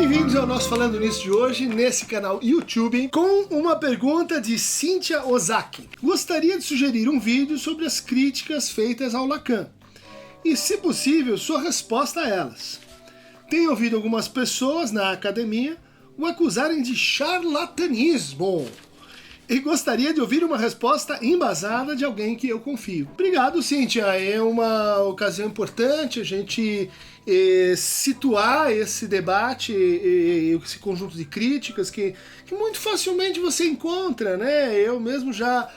bem-vindos ao nosso Falando Nisso de hoje, nesse canal YouTube, com uma pergunta de Cíntia Ozaki. Gostaria de sugerir um vídeo sobre as críticas feitas ao Lacan, e, se possível, sua resposta a elas. Tenho ouvido algumas pessoas na academia o acusarem de charlatanismo, e gostaria de ouvir uma resposta embasada de alguém que eu confio. Obrigado, Cíntia. É uma ocasião importante a gente situar esse debate, esse conjunto de críticas que muito facilmente você encontra, né? Eu mesmo já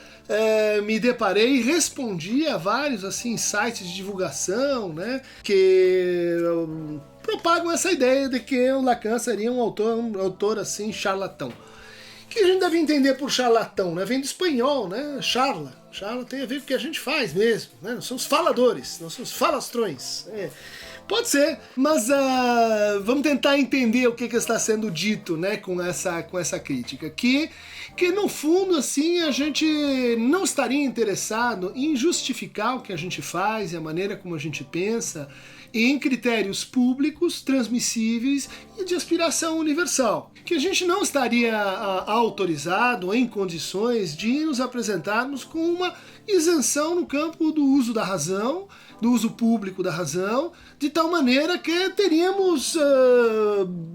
me deparei e respondi a vários assim, sites de divulgação, né? Que propagam essa ideia de que o Lacan seria um autor assim, charlatão. O que a gente deve entender por charlatão, né? Vem do espanhol, né? Charla tem a ver com o que a gente faz mesmo, né? Nós somos faladores, nós somos falastrões. Pode ser, mas vamos tentar entender o que está sendo dito, né, com essa crítica. Que no fundo, assim, a gente não estaria interessado em justificar o que a gente faz e a maneira como a gente pensa em critérios públicos, transmissíveis e de aspiração universal. Que a gente não estaria autorizado, em condições de nos apresentarmos com uma isenção no campo do uso da razão, do uso público da razão, de tal maneira que teríamos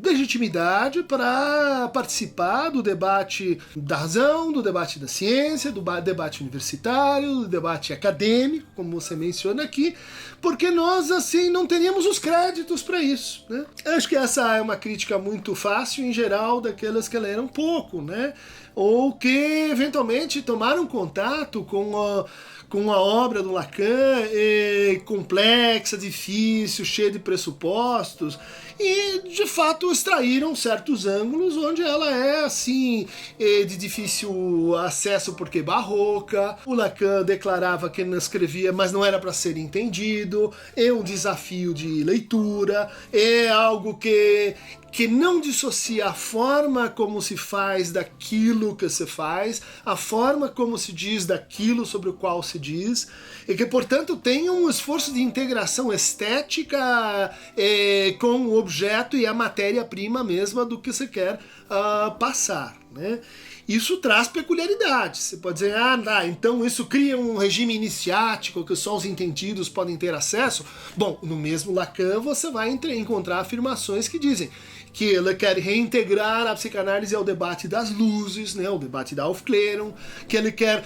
legitimidade para participar do debate da razão, do debate da ciência, do debate universitário, do debate acadêmico, como você menciona aqui, porque nós, assim, não teríamos os créditos para isso, né? Acho que essa é uma crítica muito fácil, em geral, daquelas que leram pouco, né? Ou que, eventualmente, tomaram contato com a obra do Lacan, complexa, difícil, cheia de pressupostos, e de fato extraíram certos ângulos onde ela é assim, de difícil acesso porque barroca. O Lacan declarava que ele não escrevia, mas não era para ser entendido, é um desafio de leitura, é algo que não dissocia a forma como se faz daquilo que se faz, a forma como se diz daquilo sobre o qual se diz, e que, portanto, tem um esforço de integração estética com o objeto e a matéria-prima mesma do que se quer passar, né? Isso traz peculiaridades. Você pode dizer, então isso cria um regime iniciático que só os entendidos podem ter acesso. Bom, no mesmo Lacan você vai encontrar afirmações que dizem que ele quer reintegrar a psicanálise ao debate das luzes, né, o debate da Aufklärung, que ele quer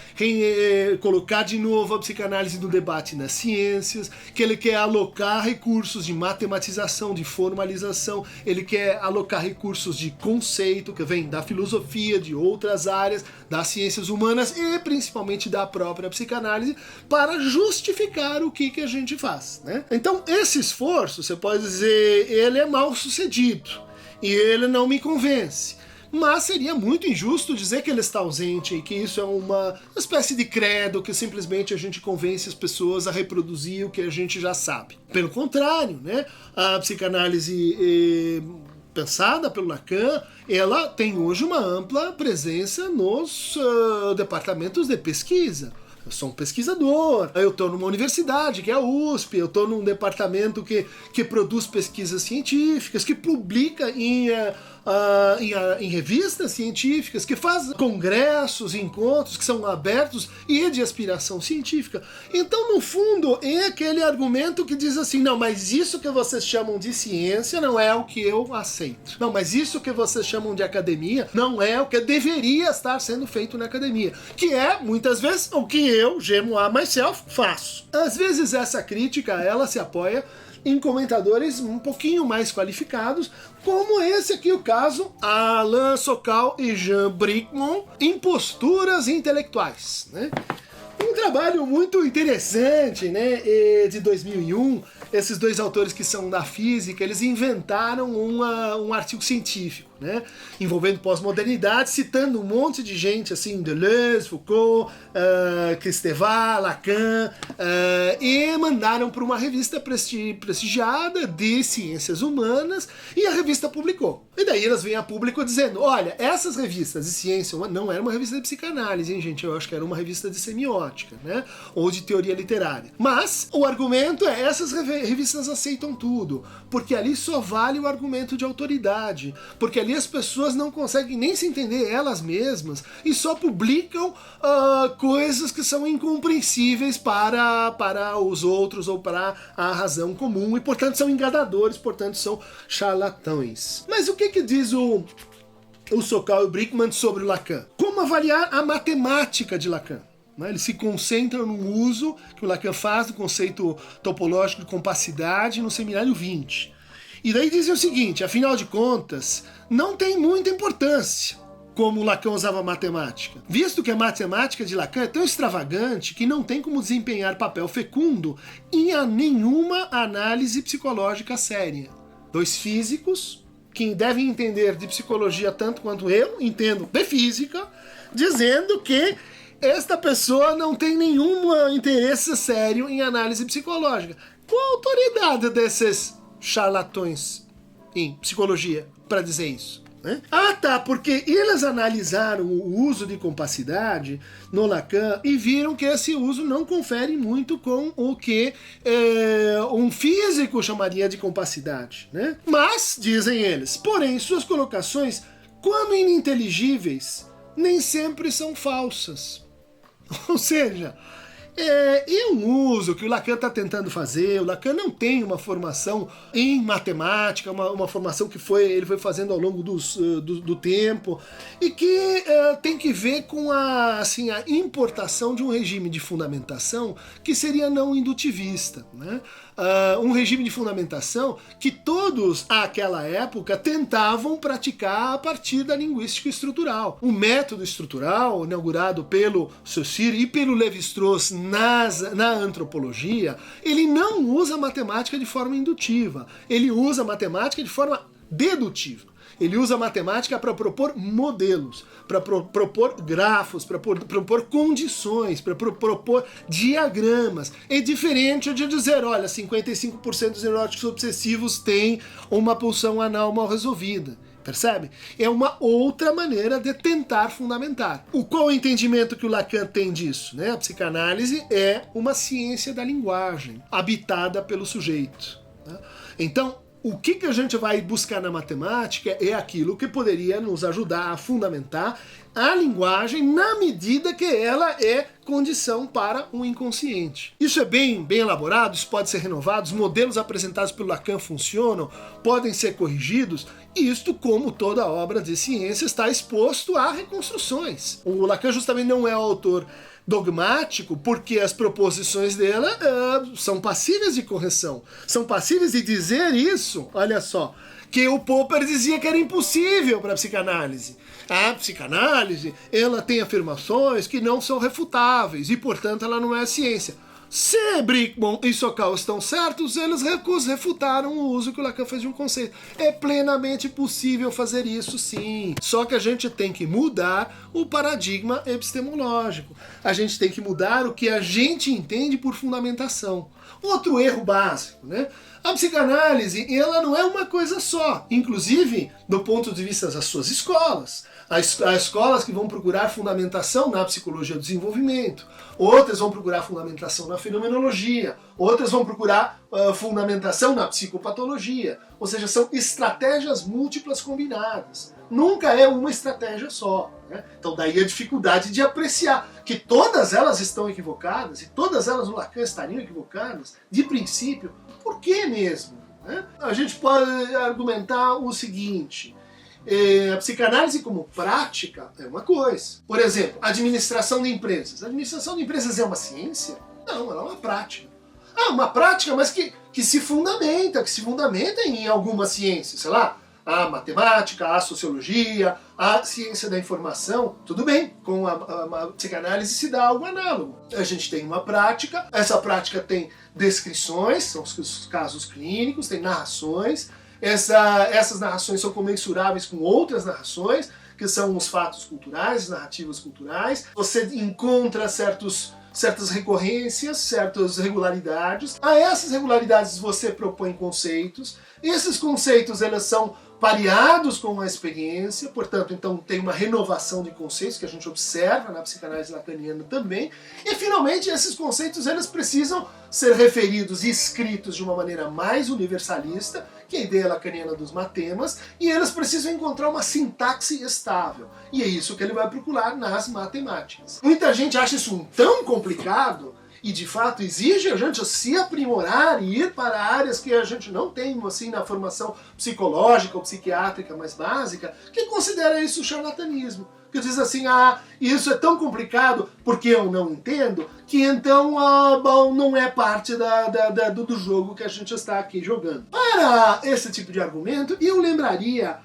colocar de novo a psicanálise no debate nas ciências, que ele quer alocar recursos de matematização, de formalização, ele quer alocar recursos de conceito, que vem da filosofia, de outras áreas, das ciências humanas e principalmente da própria psicanálise, para justificar o que a gente faz, né? Então esse esforço, você pode dizer, ele é mal sucedido, e ele não me convence. Mas seria muito injusto dizer que ele está ausente e que isso é uma espécie de credo que simplesmente a gente convence as pessoas a reproduzir o que a gente já sabe. Pelo contrário, né? A psicanálise pensada pelo Lacan, ela tem hoje uma ampla presença nos departamentos de pesquisa. Eu sou um pesquisador, eu estou numa universidade, que é a USP, eu estou num departamento que produz pesquisas científicas, que publica em revistas científicas, que faz congressos, encontros que são abertos e de aspiração científica. Então, no fundo, é aquele argumento que diz assim, não, mas isso que vocês chamam de ciência não é o que eu aceito. Não, mas isso que vocês chamam de academia não é o que deveria estar sendo feito na academia. Que é, muitas vezes, o que eu, Gemo myself, faço. Às vezes essa crítica, ela se apoia em comentadores um pouquinho mais qualificados, como esse aqui, o caso Alain Sokal e Jean Bricmont, em posturas intelectuais, né? Um trabalho muito interessante, né, de 2001. Esses dois autores que são da física, eles inventaram um artigo científico, né, envolvendo pós-modernidade, citando um monte de gente, assim, Deleuze, Foucault, Kristeva, Lacan, e mandaram para uma revista prestigiada de ciências humanas, e a revista publicou. E daí elas vêm a público dizendo, olha, essas revistas de ciência não era uma revista de psicanálise, hein, gente? Eu acho que era uma revista de semiótica. matemática, né? Ou de teoria literária. Mas o argumento é, essas revistas aceitam tudo, porque ali só vale o argumento de autoridade, porque ali as pessoas não conseguem nem se entender elas mesmas e só publicam coisas que são incompreensíveis para os outros ou para a razão comum e, portanto, são enganadores, portanto, são charlatães. Mas o que diz o Sokal e o Brickman sobre o Lacan? Como avaliar a matemática de Lacan? Eles se concentram no uso que o Lacan faz do conceito topológico de compacidade no seminário 20. E daí dizem o seguinte, afinal de contas, não tem muita importância como Lacan usava a matemática, visto que a matemática de Lacan é tão extravagante que não tem como desempenhar papel fecundo em nenhuma análise psicológica séria. Dois físicos, que devem entender de psicologia tanto quanto eu entendo de física, dizendo que esta pessoa não tem nenhum interesse sério em análise psicológica. Qual a autoridade desses charlatões em psicologia para dizer isso? Ah, tá, porque eles analisaram o uso de compacidade no Lacan e viram que esse uso não confere muito com o que um físico chamaria de compacidade, né? Mas, dizem eles, porém, suas colocações, quando ininteligíveis, nem sempre são falsas. Ou seja, é um uso que o Lacan está tentando fazer. O Lacan não tem uma formação em matemática, uma formação que ele foi fazendo ao longo do tempo e que tem que ver com a importação de um regime de fundamentação que seria não indutivista, né? Um regime de fundamentação que todos àquela época tentavam praticar a partir da linguística estrutural. O método estrutural, inaugurado pelo Saussure e pelo Lévi-Strauss na antropologia, ele não usa matemática de forma indutiva, ele usa matemática de forma dedutiva. Ele usa a matemática para propor modelos, para propor grafos, para propor condições, para propor diagramas. É diferente de dizer, olha, 55% dos neuróticos obsessivos têm uma pulsão anal mal resolvida. Percebe? É uma outra maneira de tentar fundamentar. Qual o entendimento que o Lacan tem disso? A psicanálise é uma ciência da linguagem, habitada pelo sujeito. Então, o que a gente vai buscar na matemática é aquilo que poderia nos ajudar a fundamentar a linguagem na medida que ela é condição para o inconsciente. Isso é bem elaborado, isso pode ser renovado, os modelos apresentados pelo Lacan funcionam, podem ser corrigidos, e isto, como toda obra de ciência, está exposto a reconstruções. O Lacan justamente não é autor dogmático porque as proposições dela são passíveis de correção, são passíveis de dizer isso, olha só, que o Popper dizia que era impossível para a psicanálise. A psicanálise, ela tem afirmações que não são refutáveis e, portanto, ela não é ciência. Se Brickman e Sokal estão certos, eles refutaram o uso que o Lacan fez de um conceito. É plenamente possível fazer isso, sim. Só que a gente tem que mudar o paradigma epistemológico. A gente tem que mudar o que a gente entende por fundamentação. Outro erro básico, né? A psicanálise, ela não é uma coisa só. Inclusive, do ponto de vista das suas escolas. As escolas que vão procurar fundamentação na psicologia do desenvolvimento, outras vão procurar fundamentação na fenomenologia, outras vão procurar fundamentação na psicopatologia, ou seja, são estratégias múltiplas combinadas. Nunca é uma estratégia só. Né? Então daí a dificuldade de apreciar que todas elas estão equivocadas, e todas elas no Lacan estariam equivocadas, de princípio, por que mesmo? Né? A gente pode argumentar o seguinte: a psicanálise como prática é uma coisa. Por exemplo, administração de empresas. A administração de empresas é uma ciência? Não, ela é uma prática. Uma prática, mas que se fundamenta em alguma ciência, sei lá, a matemática, a sociologia, a ciência da informação. Tudo bem, com a psicanálise se dá algo análogo. A gente tem uma prática, essa prática tem descrições, são os casos clínicos, tem narrações. Essas narrações são comensuráveis com outras narrações, que são os fatos culturais, as narrativas culturais. Você encontra certas recorrências, certas regularidades. A essas regularidades você propõe conceitos. Esses conceitos, eles são pareados com a experiência, portanto, então tem uma renovação de conceitos que a gente observa na psicanálise lacaniana também, e finalmente esses conceitos eles precisam ser referidos e escritos de uma maneira mais universalista, que é a ideia lacaniana dos matemas, e eles precisam encontrar uma sintaxe estável, e é isso que ele vai procurar nas matemáticas. Muita gente acha isso tão complicado, e de fato exige a gente se aprimorar e ir para áreas que a gente não tem assim na formação psicológica ou psiquiátrica mais básica, que considera isso charlatanismo. Que diz assim, isso é tão complicado porque eu não entendo, que então, bom, não é parte do jogo que a gente está aqui jogando. Para esse tipo de argumento, eu lembraria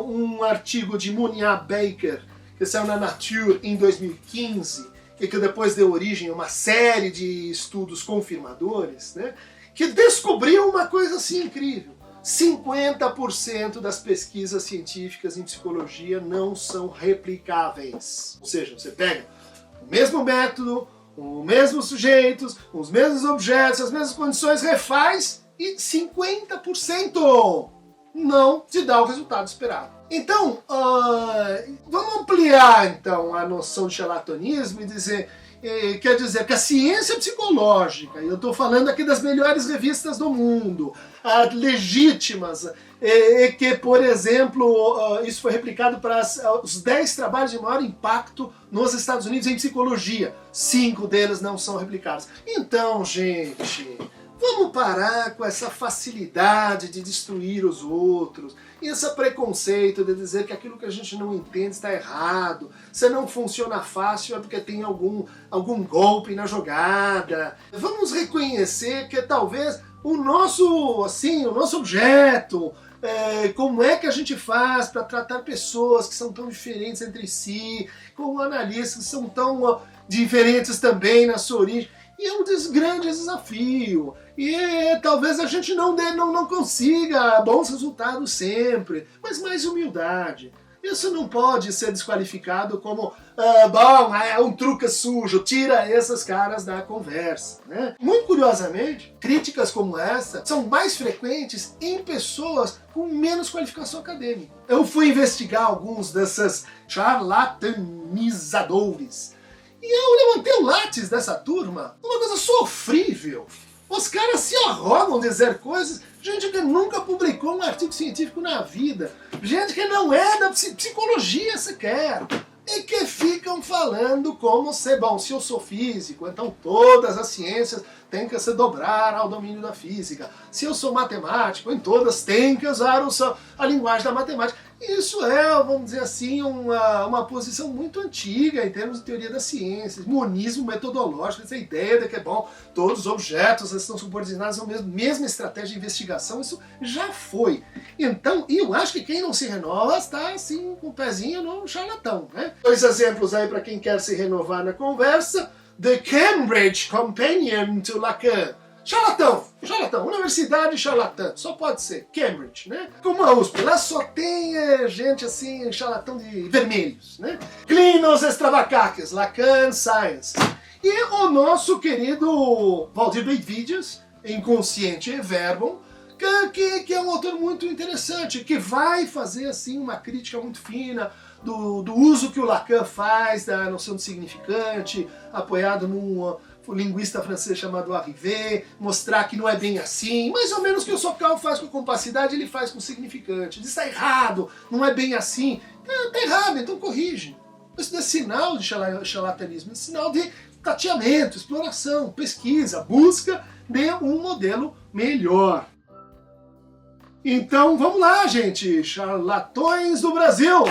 um artigo de Monia Baker, que saiu na Nature em 2015, e que depois deu origem a uma série de estudos confirmadores, né, que descobriu uma coisa assim incrível. 50% das pesquisas científicas em psicologia não são replicáveis. Ou seja, você pega o mesmo método, os mesmos sujeitos, os mesmos objetos, as mesmas condições, refaz e 50% não te dá o resultado esperado. Então, vamos ampliar então a noção de charlatanismo e dizer, quer dizer que a ciência psicológica, e eu estou falando aqui das melhores revistas do mundo, legítimas, que, por exemplo, isso foi replicado para os 10 trabalhos de maior impacto nos Estados Unidos em psicologia. 5 deles não são replicados. Então, gente, vamos parar com essa facilidade de destruir os outros, e esse preconceito de dizer que aquilo que a gente não entende está errado, se não funciona fácil é porque tem algum golpe na jogada. Vamos reconhecer que talvez o nosso objeto, como é que a gente faz para tratar pessoas que são tão diferentes entre si, como analistas que são tão diferentes também na sua origem, e é um grande desafio. E talvez a gente não consiga bons resultados sempre, mas mais humildade. Isso não pode ser desqualificado como, é um truque sujo, tira esses caras da conversa, né? Muito curiosamente, críticas como essa são mais frequentes em pessoas com menos qualificação acadêmica. Eu fui investigar alguns desses charlatanizadores, e eu levantei o látis dessa turma, uma coisa sofrível. Os caras se arrogam dizer coisas, gente que nunca publicou um artigo científico na vida, gente que não é da psicologia sequer, e que ficam falando como se, bom, se eu sou físico, então todas as ciências têm que se dobrar ao domínio da física. Se eu sou matemático, em todas têm que usar a linguagem da matemática. Isso é, vamos dizer assim, uma posição muito antiga em termos de teoria das ciências, monismo metodológico, essa ideia de que, bom, todos os objetos estão subordinados à mesma estratégia de investigação, isso já foi. Então, eu acho que quem não se renova está, assim, com o pezinho no charlatão, né? 2 exemplos aí para quem quer se renovar na conversa. The Cambridge Companion to Lacan. Charlatão, universidade charlatã, só pode ser, Cambridge, né? Como a USP, lá só tem gente assim, charlatão de vermelhos, né? Klinos Stravakakis, Lacan Science. E o nosso querido Valdir Beitvides, Inconsciente e Verbum, que é um autor muito interessante, que vai fazer assim uma crítica muito fina do uso que o Lacan faz da noção de significante, apoiado num linguista francês chamado Arrivé, mostrar que não é bem assim, mais ou menos o que o Sokal faz com compacidade, ele faz com significante. Ele está errado, não é bem assim. Está errado, então corrige. Isso não é sinal de charlatanismo, é sinal de tateamento, exploração, pesquisa, busca de um modelo melhor. Então vamos lá, gente, charlatões do Brasil!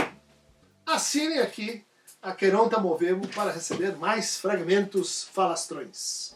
Assinem aqui a Queronta Movemo para receber mais fragmentos falastrões.